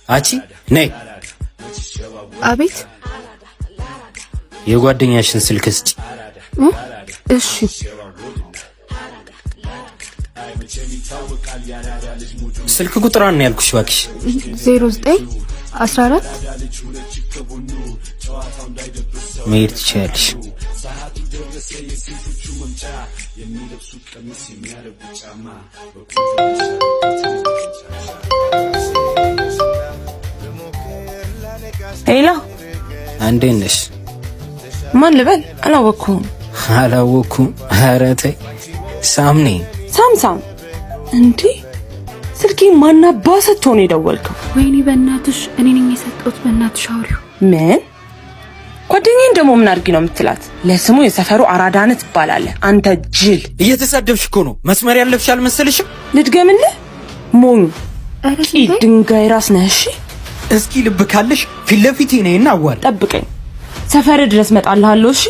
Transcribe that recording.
አቺ ነይ። አቤት። የጓደኛሽን ስልክ ስጪ። እሺ። ስልክ ቁጥሯን ነው ያልኩሽ እባክሽ። 0914 መሄድ ትችያለሽ። ሄሎ፣ እንዴት ነሽ? ማን ልበል? አላወኩም። ኧረ ተይ። ሳምኔ። ሳምሳም። እንዴ ስልኬ ማናባ ሰጥቶ ነው የደወልከው? ወይኔ በእናትሽ እኔ ነኝ የሰጠሁት። በእናትሽ አውሪው። ምን? ጓደኛዬን ደግሞ ምን አድርጊ ነው የምትላት? ለስሙ የሰፈሩ አራዳነት ትባላለህ አንተ ጅል። እየተሳደብሽ እኮ ነው። መስመር ያለፍሽ አልመሰልሽም? ልድገምልህ? ሞኝ ድንጋይ ራስ ነህ። እሺ እስኪ ልብ ካለሽ ፊት ለፊቴ ነይና አዋል። ጠብቀኝ፣ ሰፈር ድረስ መጣልሃለሁ። እሺ